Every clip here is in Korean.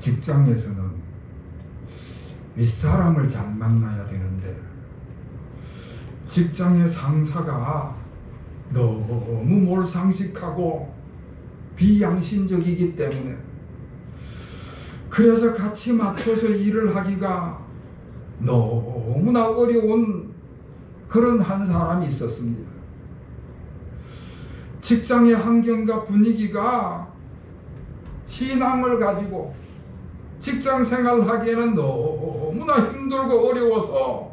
직장에서는 윗사람을 잘 만나야 되는데 직장의 상사가 너무 몰상식하고 비양심적이기 때문에 그래서 같이 맞춰서 일을 하기가 너무나 어려운 그런 한 사람이 있었습니다. 직장의 환경과 분위기가 신앙을 가지고 직장 생활하기에는 너무나 힘들고 어려워서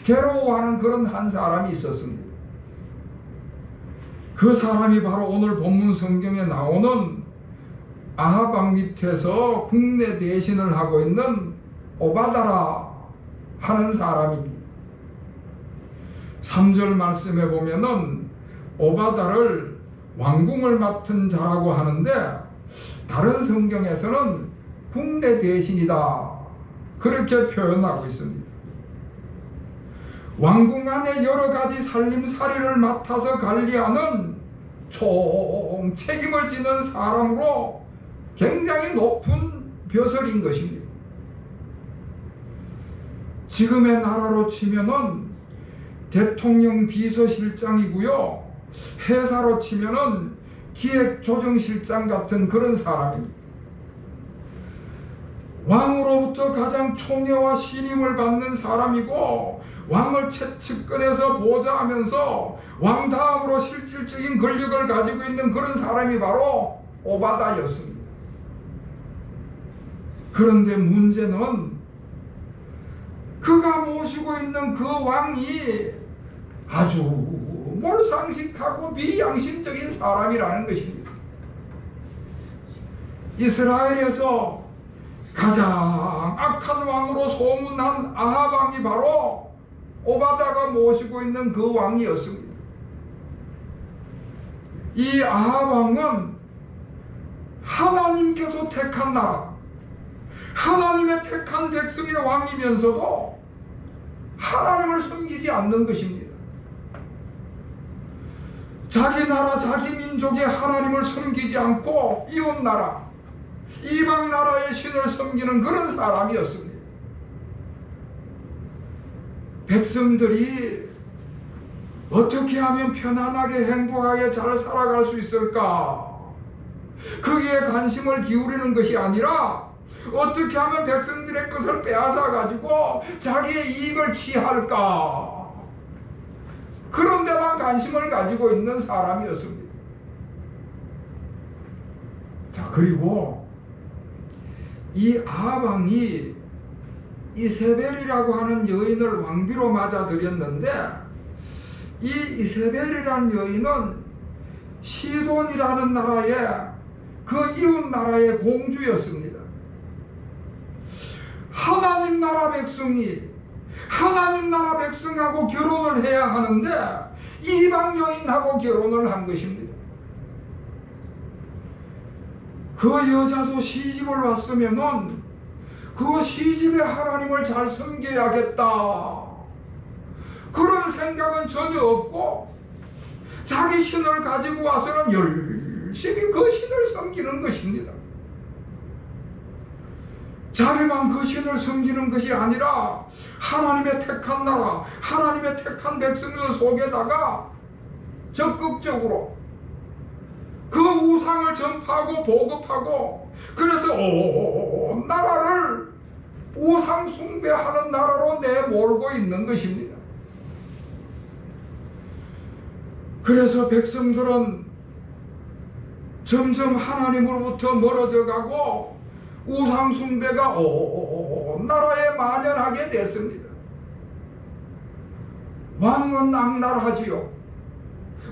괴로워하는 그런 한 사람이 있었습니다. 그 사람이 바로 오늘 본문 성경에 나오는 아합 왕 밑에서 국내 대신을 하고 있는 오바다라 하는 사람입니다. 3절 말씀에 보면은 오바다를 왕궁을 맡은 자라고 하는데 다른 성경에서는 국내 대신이다 그렇게 표현하고 있습니다. 왕궁 안에 여러 가지 살림살이를 맡아서 관리하는 총 책임을 지는 사람으로 굉장히 높은 벼슬인 것입니다. 지금의 나라로 치면은 대통령 비서실장이고요, 회사로 치면은 기획조정실장 같은 그런 사람입니다. 왕으로부터 가장 총애와 신임을 받는 사람이고 왕을 측근에서 보좌하면서 왕 다음으로 실질적인 권력을 가지고 있는 그런 사람이 바로 오바다였습니다. 그런데 문제는 그가 모시고 있는 그 왕이 아주 몰상식하고 비양심적인 사람이라는 것입니다. 이스라엘에서 가장 악한 왕으로 소문난 아합 왕이 바로 오바다가 모시고 있는 그 왕이었습니다. 이 아합 왕은 하나님께서 택한 나라, 하나님의 택한 백성의 왕이면서도 하나님을 섬기지 않는 것입니다. 자기 나라, 자기 민족의 하나님을 섬기지 않고 이웃 나라, 이방 나라의 신을 섬기는 그런 사람이었습니다. 백성들이 어떻게 하면 편안하게 행복하게 잘 살아갈 수 있을까? 거기에 관심을 기울이는 것이 아니라 어떻게 하면 백성들의 것을 빼앗아 가지고 자기의 이익을 취할까? 그런 데만 관심을 가지고 있는 사람이었습니다. 자, 그리고 이 아합 왕이 이세벨이라고 하는 여인을 왕비로 맞아들였는데 이 이세벨이라는 여인은 시돈이라는 나라의 그 이웃 나라의 공주였습니다. 하나님 나라 백성이 하나님 나라 백성하고 결혼을 해야 하는데 이방 여인하고 결혼을 한 것입니다. 그 여자도 시집을 왔으면은 그 시집의 하나님을 잘 섬겨야겠다 그런 생각은 전혀 없고 자기 신을 가지고 와서는 열심히 그 신을 섬기는 것입니다. 자기만 그 신을 섬기는 것이 아니라 하나님의 택한 나라, 하나님의 택한 백성들 속에다가 적극적으로 그 우상을 전파하고 보급하고 그래서 온 나라를 우상 숭배하는 나라로 내몰고 있는 것입니다. 그래서 백성들은 점점 하나님으로부터 멀어져 가고 우상 숭배가 온 나라에 만연하게 됐습니다. 왕은 악랄하지요.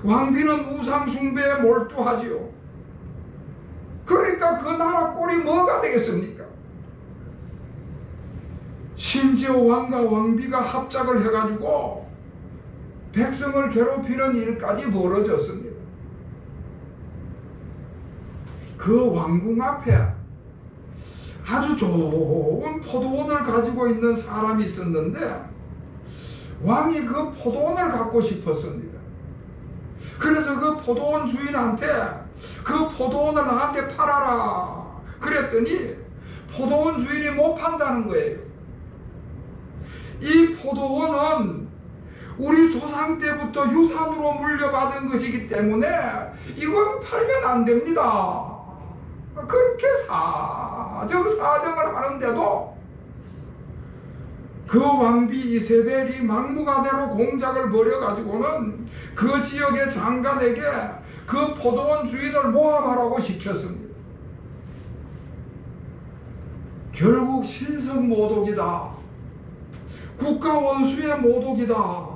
왕비는 우상 숭배에 몰두하지요. 그러니까 그 나라 꼴이 뭐가 되겠습니까? 심지어 왕과 왕비가 합작을 해가지고 백성을 괴롭히는 일까지 벌어졌습니다. 그 왕궁 앞에 아주 좋은 포도원을 가지고 있는 사람이 있었는데 왕이 그 포도원을 갖고 싶었습니다. 그래서 그 포도원 주인한테 그 포도원을 나한테 팔아라 그랬더니 포도원 주인이 못 판다는 거예요. 이 포도원은 우리 조상 때부터 유산으로 물려받은 것이기 때문에 이건 팔면 안 됩니다. 그렇게 사정을 하는데도 그 왕비 이세벨이 막무가내로 공작을 벌여가지고는 그 지역의 장관에게 그 포도원 주인을 모함하라고 시켰습니다. 결국 신성모독이다, 국가원수의 모독이다,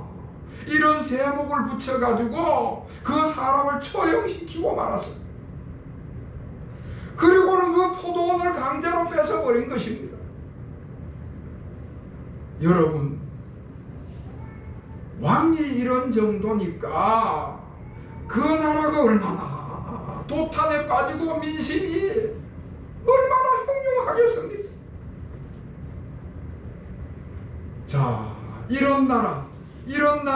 이런 제목을 붙여가지고 그 사람을 처형시키고 말았습니다. 그리고는 그 포도원을 강제로 뺏어버린 것입니다. 여러분, 왕이 이런 정도니까 그 나라가 얼마나 도탄에 빠지고 민심이 얼마나 흉흉하겠습니까? 자, 이런 나라, 이런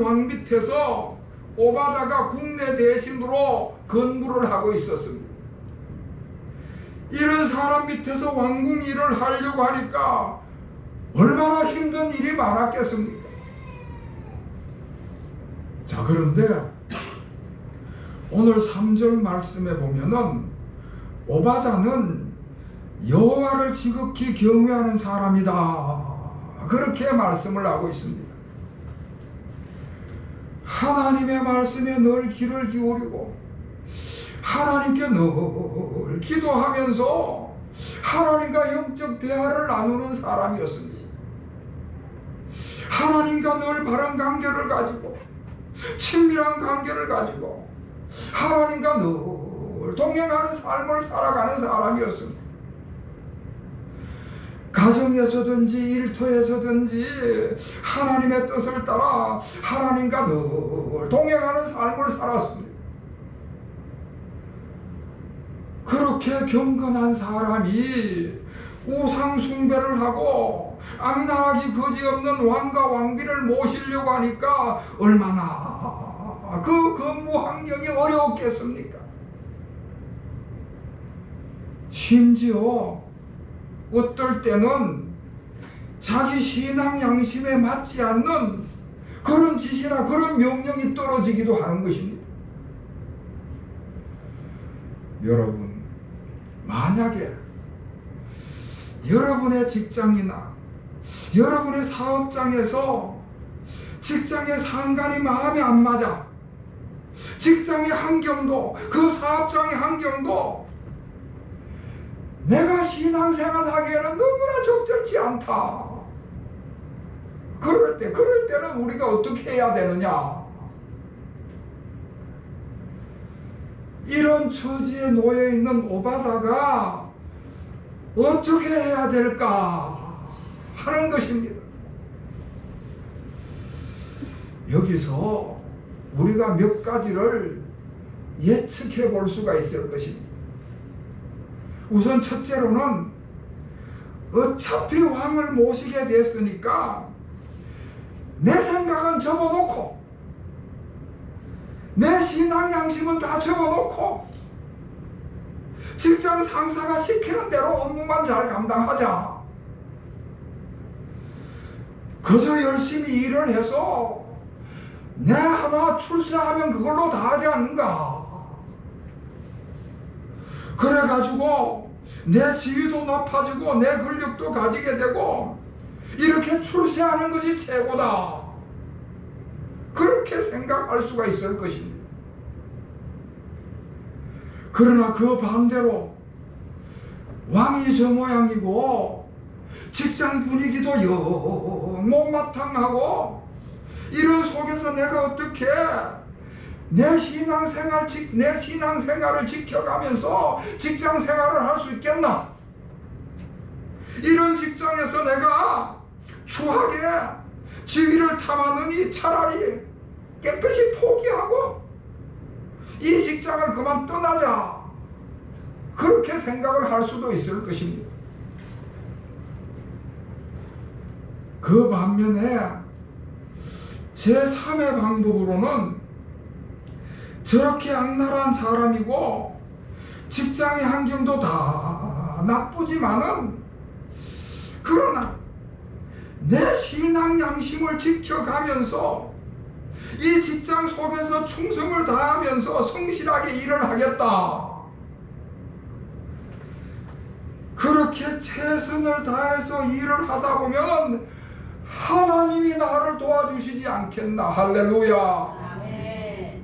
왕 밑에서 오바다가 국내 대신으로 근무를 하고 있었습니다. 이런 사람 밑에서 왕궁 일을 하려고 하니까 얼마나 힘든 일이 많았겠습니까? 자, 그런데 오늘 3절 말씀에 보면은 오바다는 여호와를 지극히 경외하는 사람이다, 그렇게 말씀을 하고 있습니다. 하나님의 말씀에 늘 귀를 기울이고 하나님께 늘 기도하면서 하나님과 영적 대화를 나누는 사람이었습니다. 하나님과 늘 바른 관계를 가지고 친밀한 관계를 가지고 하나님과 늘 동행하는 삶을 살아가는 사람이었습니다. 가정에서든지 일터에서든지 하나님의 뜻을 따라 하나님과 늘 동행하는 삶을 살았습니다. 그렇게 경건한 사람이 우상 숭배를 하고 악랄하기 거지없는 왕과 왕비를 모시려고 하니까 얼마나 그 근무 환경이 어려웠겠습니까? 심지어 어떨 때는 자기 신앙 양심에 맞지 않는 그런 지시나 그런 명령이 떨어지기도 하는 것입니다. 여러분, 만약에 여러분의 직장이나 여러분의 사업장에서 직장의 상관이 마음에 안 맞아, 직장의 환경도 그 사업장의 환경도 내가 신앙생활 하기에는 너무나 적절치 않다, 그럴 때는 우리가 어떻게 해야 되느냐? 이런 처지에 놓여 있는 오바다가 어떻게 해야 될까 하는 것입니다. 여기서 우리가 몇 가지를 예측해 볼 수가 있을 것입니다. 우선 첫째로는 어차피 왕을 모시게 됐으니까 내 생각은 접어놓고 내 신앙 양심은 다 접어놓고 직장 상사가 시키는 대로 업무만 잘 감당하자, 그저 열심히 일을 해서 내 하나 출세하면 그걸로 다 하지 않는가? 그래가지고 내 지위도 높아지고 내 권력도 가지게 되고 이렇게 출세하는 것이 최고다, 그렇게 생각할 수가 있을 것입니다. 그러나 그 반대로 왕이 저 모양이고 직장 분위기도 영 못마땅하고 이런 속에서 내가 어떻게 내 신앙생활을 지켜가면서 직장 생활을 할 수 있겠나? 이런 직장에서 내가 추하게 지위를 탐하느니 차라리 깨끗이 포기하고 이 직장을 그만 떠나자, 그렇게 생각을 할 수도 있을 것입니다. 그 반면에 제3의 방법으로는 저렇게 악랄한 사람이고 직장의 환경도 다 나쁘지만은 그러나 내 신앙 양심을 지켜가면서 이 직장 속에서 충성을 다하면서 성실하게 일을 하겠다. 그렇게 최선을 다해서 일을 하다 보면 하나님이 나를 도와주시지 않겠나. 할렐루야. 아멘.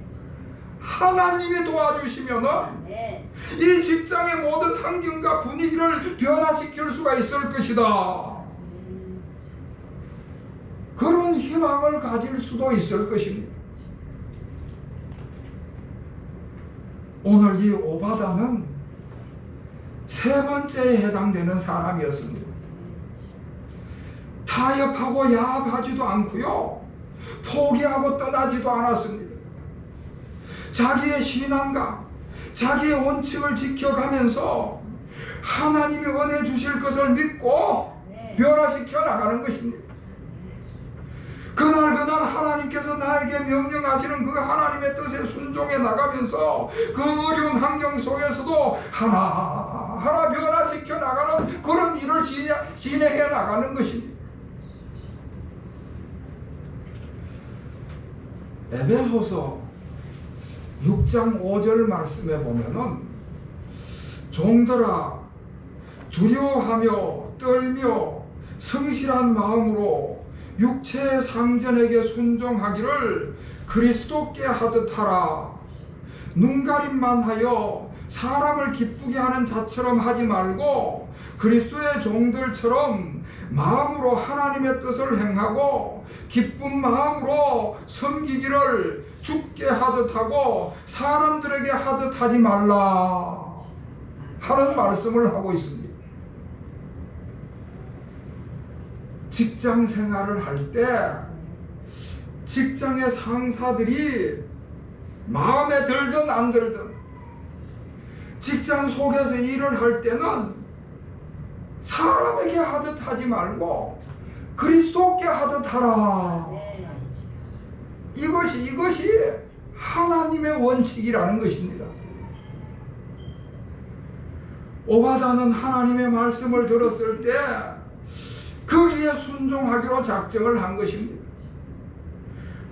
하나님이 도와주시면은 아멘. 이 직장의 모든 환경과 분위기를 변화시킬 수가 있을 것이다. 그런 희망을 가질 수도 있을 것입니다. 오늘 이 오바다는 세 번째에 해당되는 사람이었습니다. 타협하고 야합하지도 않고요, 포기하고 떠나지도 않았습니다. 자기의 신앙과 자기의 원칙을 지켜가면서 하나님이 은혜 주실 것을 믿고 변화시켜 나가는 것입니다. 그날 하나님께서 나에게 명령하시는 그 하나님의 뜻에 순종해 나가면서 그 어려운 환경 속에서도 하나하나 변화시켜 나가는 그런 일을 진행해 나가는 것입니다. 에베소서 6장 5절 말씀에 보면은 종들아 두려워하며 떨며 성실한 마음으로 육체의 상전에게 순종하기를 그리스도께 하듯 하라. 눈가림만 하여 사람을 기쁘게 하는 자처럼 하지 말고 그리스도의 종들처럼 마음으로 하나님의 뜻을 행하고 기쁜 마음으로 섬기기를 주께 하듯 하고 사람들에게 하듯 하지 말라 하는 말씀을 하고 있습니다. 직장 생활을 할 때 직장의 상사들이 마음에 들든 안 들든 직장 속에서 일을 할 때는 사람에게 하듯 하지 말고 그리스도께 하듯 하라. 이것이 하나님의 원칙이라는 것입니다. 오바다는 하나님의 말씀을 들었을 때 거기에 순종하기로 작정을 한 것입니다.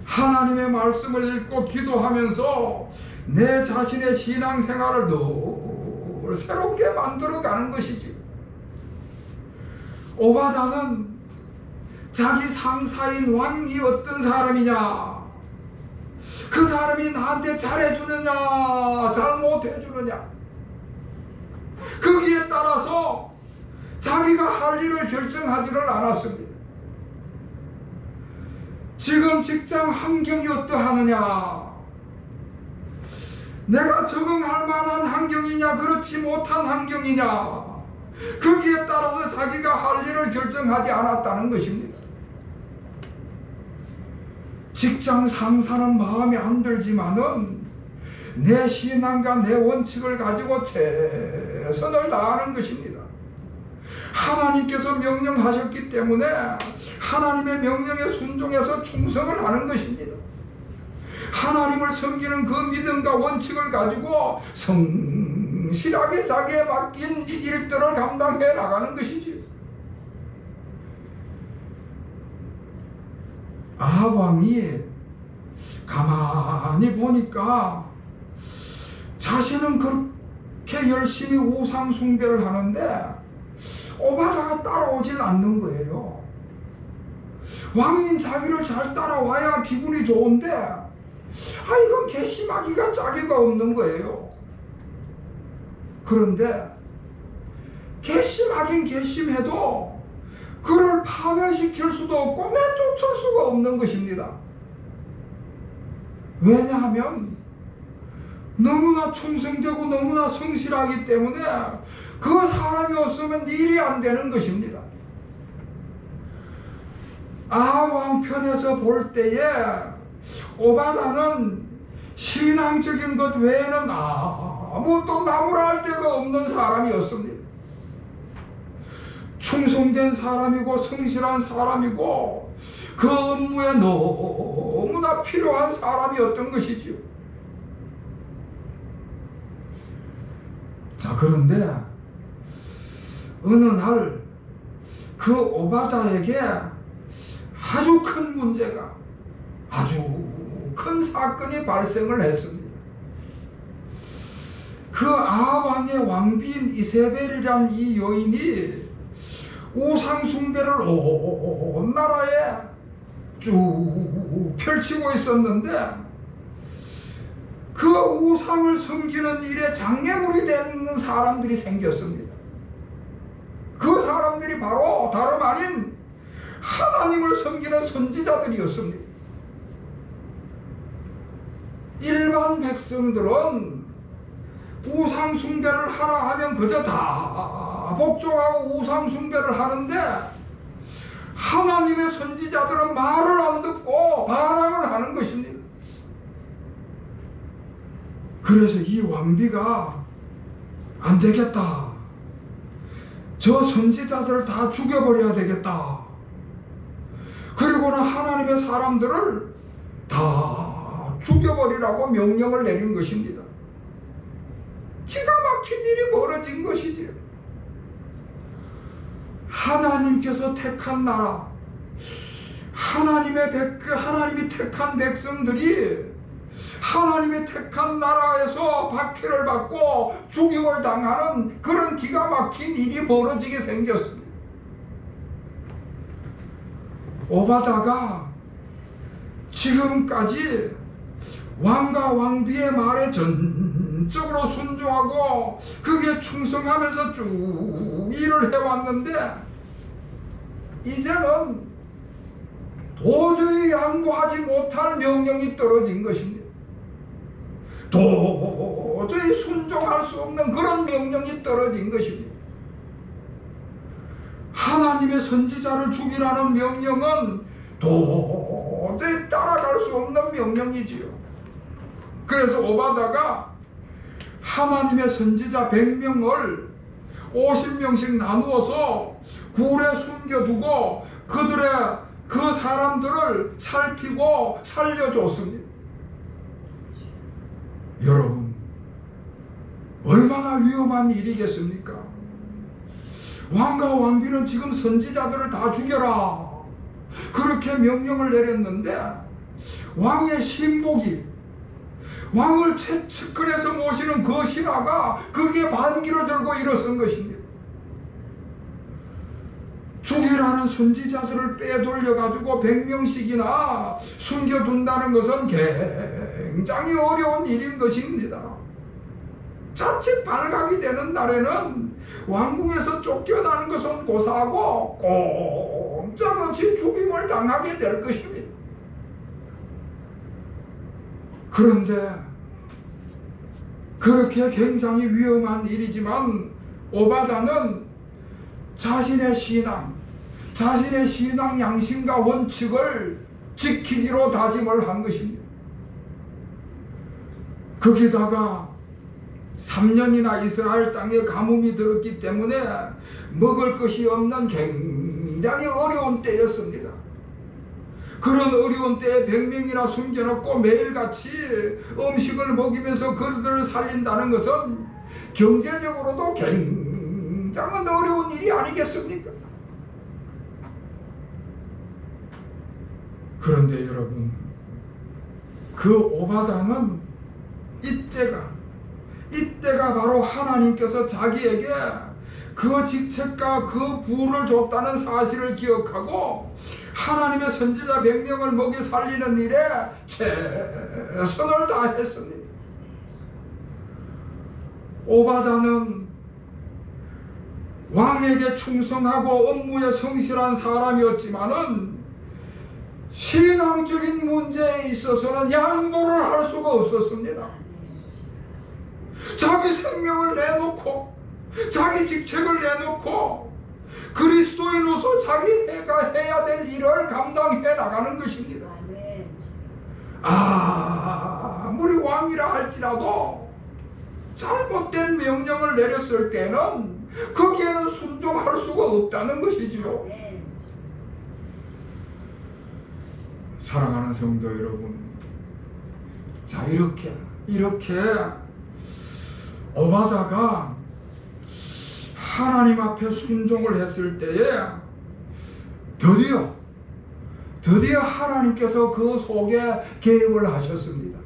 하나님의 말씀을 읽고 기도하면서 내 자신의 신앙생활을 늘 새롭게 만들어가는 것이지. 오바다는 자기 상사인 왕이 어떤 사람이냐, 그 사람이 나한테 잘해주느냐 잘못해주느냐, 거기에 따라서 자기가 할 일을 결정하지를 않았습니다. 지금 직장 환경이 어떠하느냐, 내가 적응할 만한 환경이냐 그렇지 못한 환경이냐, 거기에 따라서 자기가 할 일을 결정하지 않았다는 것입니다. 직장 상사는 마음에 안 들지만은 내 신앙과 내 원칙을 가지고 최선을 다하는 것입니다. 하나님께서 명령하셨기 때문에 하나님의 명령에 순종해서 충성을 하는 것입니다. 하나님을 섬기는 그 믿음과 원칙을 가지고 성실하게 자기에 맡긴 일들을 감당해 나가는 것이지. 아합 왕이 가만히 보니까 자신은 그렇게 열심히 우상 숭배를 하는데 오바다가 따라오질 않는 거예요. 왕인 자기를 잘 따라와야 기분이 좋은데 이건 괘씸하기가 짝이가 없는 거예요. 그런데 괘씸하긴 괘씸해도 그를 파멸시킬 수도 없고 내쫓을 수가 없는 것입니다. 왜냐하면 너무나 충성되고 너무나 성실하기 때문에 그 사람이 없으면 일이 안 되는 것입니다. 아왕 편에서 볼 때에 오바다는 신앙적인 것 외에는 아무것도 나무라 할 데가 없는 사람이었습니다. 충성된 사람이고 성실한 사람이고 그 업무에 너무나 필요한 사람이었던 것이지요. 자, 그런데 어느 날 그 오바다에게 아주 큰 문제가, 아주 큰 사건이 발생을 했습니다. 그 아왕의 왕비인 이세벨이란 이 여인이 우상 숭배를 온 나라에 쭉 펼치고 있었는데, 그 우상을 섬기는 일에 장애물이 되는 사람들이 생겼습니다. 그 사람들이 바로 다름 아닌 하나님을 섬기는 선지자들이었습니다. 일반 백성들은 우상 숭배를 하라 하면 그저 다 복종하고 우상 숭배를 하는데, 하나님의 선지자들은 말을 안 듣고 반항을 하는 것입니다. 그래서 이 왕비가 안 되겠다, 저 선지자들을 다 죽여버려야 되겠다, 그리고는 하나님의 사람들을 다 죽여버리라고 명령을 내린 것입니다. 기가 막힌 일이 벌어진 것이지. 하나님께서 택한 나라, 하나님이 택한 백성들이 하나님이 택한 나라에서 박해를 받고 죽임을 당하는 그런 기가 막힌 일이 벌어지게 생겼습니다. 오바다가 지금까지 왕과 왕비의 말에 전적으로 순종하고 그게 충성하면서 쭉 일을 해왔는데, 이제는 도저히 양보하지 못할 명령이 떨어진 것입니다. 도저히 순종할 수 없는 그런 명령이 떨어진 것입니다. 하나님의 선지자를 죽이라는 명령은 도저히 따라갈 수 없는 명령이지요. 그래서 오바다가 하나님의 선지자 100명을 50명씩 나누어서 굴에 숨겨두고 그 사람들을 살피고 살려줬습니다. 여러분, 얼마나 위험한 일이겠습니까? 왕과 왕비는 지금 선지자들을 다 죽여라, 그렇게 명령을 내렸는데, 왕의 신복이, 왕을 채측근해서 모시는 그 신하가 그게 반기를 들고 일어선 것입니다. 죽이라는 선지자들을 빼돌려가지고 100명씩이나 숨겨둔다는 것은 굉장히 어려운 일인 것입니다. 자칫 발각이 되는 날에는 왕궁에서 쫓겨나는 것은 고사하고 꼼짝없이 죽임을 당하게 될 것입니다. 그런데 그렇게 굉장히 위험한 일이지만 오바다는 자신의 신앙 양심과 원칙을 지키기로 다짐을 한 것입니다. 거기다가 3년이나 이스라엘 땅에 가뭄이 들었기 때문에 먹을 것이 없는 굉장히 어려운 때였습니다. 그런 어려운 때에 100명이나 숨겨놓고 매일같이 음식을 먹이면서 그들을 살린다는 것은 경제적으로도 굉장히 어려운 일이 아니겠습니까? 그런데 여러분, 그 오바다는 이때가 바로 하나님께서 자기에게 그 직책과 그 부를 줬다는 사실을 기억하고 하나님의 선지자 100명을 먹여 살리는 일에 최선을 다했습니다. 오바다는 왕에게 충성하고 업무에 성실한 사람이었지만은 신앙적인 문제에 있어서는 양보를 할 수가 없었습니다. 자기 생명을 내놓고 자기 직책을 내놓고 그리스도인으로서 자기가 해야 될 일을 감당해 나가는 것입니다. 아무리 왕이라 할지라도 잘못된 명령을 내렸을 때는 거기에는 순종할 수가 없다는 것이지요. 사랑하는 성도 여러분, 자, 이렇게 오바다가 하나님 앞에 순종을 했을 때에 드디어 하나님께서 그 속에 개입을 하셨습니다.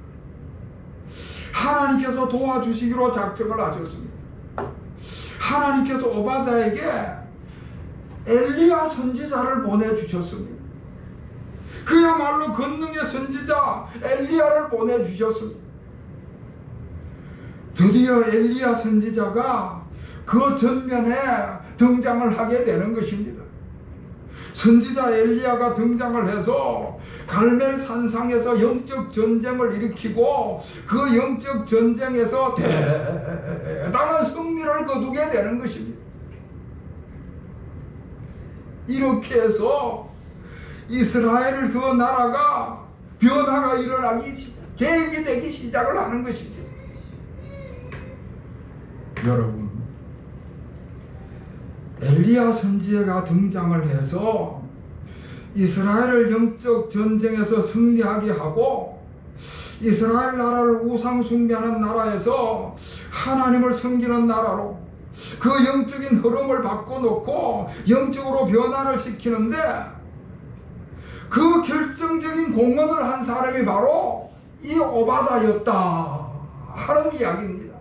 하나님께서 도와주시기로 작정을 하셨습니다. 하나님께서 오바다에게 엘리야 선지자를 보내주셨습니다. 그야말로 권능의 선지자 엘리야를 보내주셨습니다. 드디어 엘리야 선지자가 그 전면에 등장을 하게 되는 것입니다. 선지자 엘리야가 등장을 해서 갈멜 산상에서 영적 전쟁을 일으키고 그 영적 전쟁에서 대단한 승리를 거두게 되는 것입니다. 이렇게 해서 이스라엘 그 나라가 변화가 일어나기 계획이 되기 시작을 하는 것입니다. 여러분, 엘리야 선지자가 등장을 해서 이스라엘을 영적 전쟁에서 승리하게 하고 이스라엘 나라를 우상 숭배하는 나라에서 하나님을 섬기는 나라로 그 영적인 흐름을 바꿔놓고 영적으로 변화를 시키는데 그 결정적인 공헌을 한 사람이 바로 이 오바다였다 하는 이야기입니다.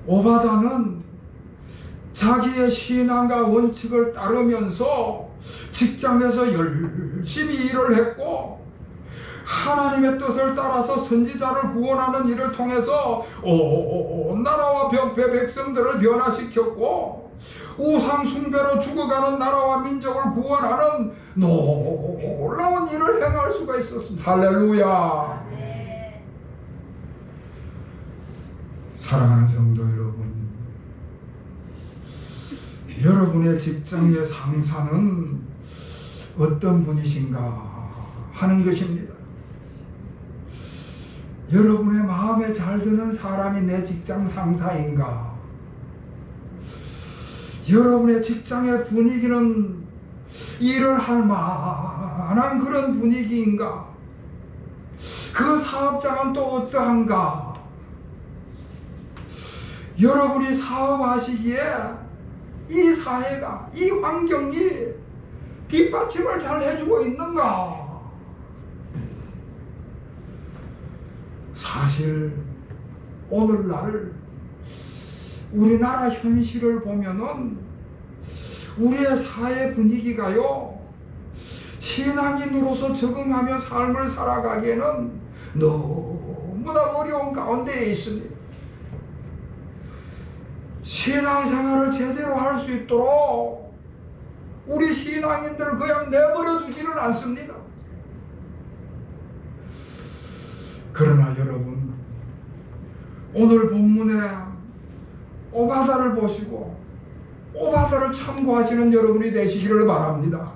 오바다는 자기의 신앙과 원칙을 따르면서 직장에서 열심히 일을 했고 하나님의 뜻을 따라서 선지자를 구원하는 일을 통해서 온 나라와 백성들을 변화시켰고 우상 숭배로 죽어가는 나라와 민족을 구원하는 놀라운 일을 행할 수가 있었습니다. 할렐루야. 사랑하는 성도 여러분, 여러분의 직장의 상사는 어떤 분이신가 하는 것입니다. 여러분의 마음에 잘 드는 사람이 내 직장 상사인가? 여러분의 직장의 분위기는 일을 할 만한 그런 분위기인가? 그 사업장은 또 어떠한가? 여러분이 사업하시기에 이 사회가, 이 환경이 뒷받침을 잘 해주고 있는가? 사실 오늘날 우리나라 현실을 보면은 우리의 사회 분위기가요, 신앙인으로서 적응하며 삶을 살아가기에는 너무나 어려운 가운데에 있습니다. 신앙생활을 제대로 할 수 있도록 우리 신앙인들을 그냥 내버려 두지는 않습니다. 그러나 여러분, 오늘 본문에 오바다를 보시고 오바다를 참고하시는 여러분이 되시기를 바랍니다.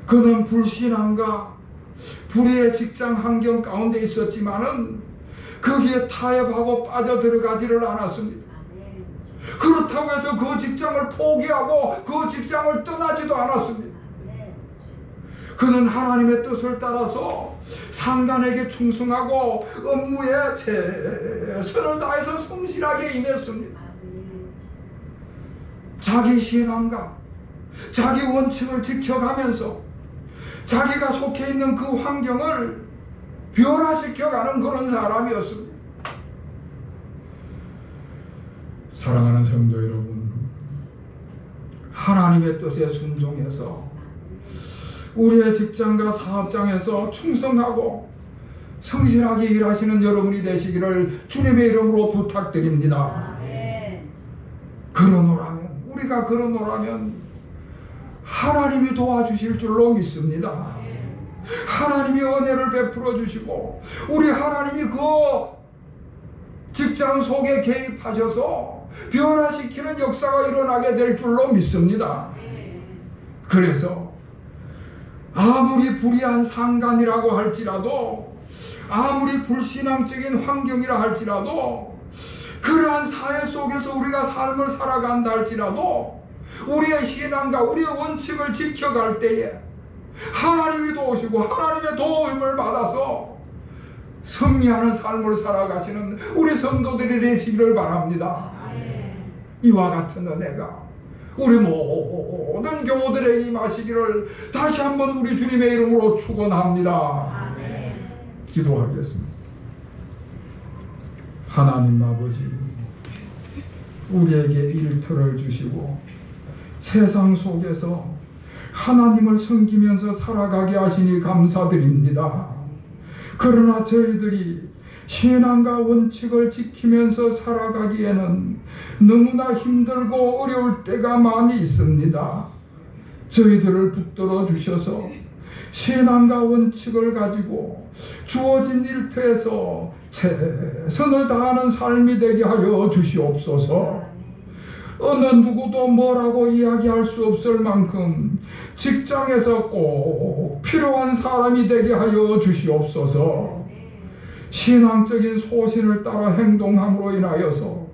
그는 불신앙과 불의의 직장 환경 가운데 있었지만은 거기에 타협하고 빠져들어가지를 않았습니다. 그렇다고 해서 그 직장을 포기하고 그 직장을 떠나지도 않았습니다. 그는 하나님의 뜻을 따라서 상관에게 충성하고 업무에 최선을 다해서 성실하게 임했습니다. 자기 신앙과 자기 원칙을 지켜가면서 자기가 속해 있는 그 환경을 변화시켜가는 그런 사람이었습니다. 사랑하는 성도 여러분, 하나님의 뜻에 순종해서 우리의 직장과 사업장에서 충성하고 성실하게 일하시는 여러분이 되시기를 주님의 이름으로 부탁드립니다. 우리가 그러노라면 하나님이 도와주실 줄로 믿습니다. 하나님이 은혜를 베풀어 주시고 우리 하나님이 그 직장 속에 개입하셔서 변화시키는 역사가 일어나게 될 줄로 믿습니다. 그래서 아무리 불의한 상관이라고 할지라도, 아무리 불신앙적인 환경이라 할지라도, 그러한 사회 속에서 우리가 삶을 살아간다 할지라도 우리의 신앙과 우리의 원칙을 지켜갈 때에 하나님이 도우시고 하나님의 도움을 받아서 승리하는 삶을 살아가시는 우리 성도들이 되시기를 바랍니다. 이와 같은 은혜가 우리 모든 교우들에게 임하시기를 다시 한번 우리 주님의 이름으로 축원합니다. 기도하겠습니다. 하나님 아버지, 우리에게 일터를 주시고 세상 속에서 하나님을 섬기면서 살아가게 하시니 감사드립니다. 그러나 저희들이 신앙과 원칙을 지키면서 살아가기에는 너무나 힘들고 어려울 때가 많이 있습니다. 저희들을 붙들어 주셔서 신앙과 원칙을 가지고 주어진 일터에서 최선을 다하는 삶이 되게 하여 주시옵소서. 어느 누구도 뭐라고 이야기할 수 없을 만큼 직장에서 꼭 필요한 사람이 되게 하여 주시옵소서. 신앙적인 소신을 따라 행동함으로 인하여서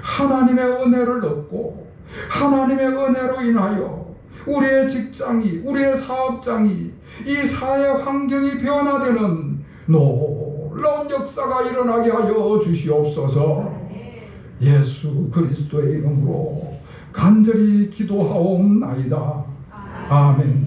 하나님의 은혜를 얻고 하나님의 은혜로 인하여 우리의 직장이, 우리의 사업장이, 이 사회 환경이 변화되는 놀라운 역사가 일어나게 하여 주시옵소서. 예수 그리스도의 이름으로 간절히 기도하옵나이다. 아멘.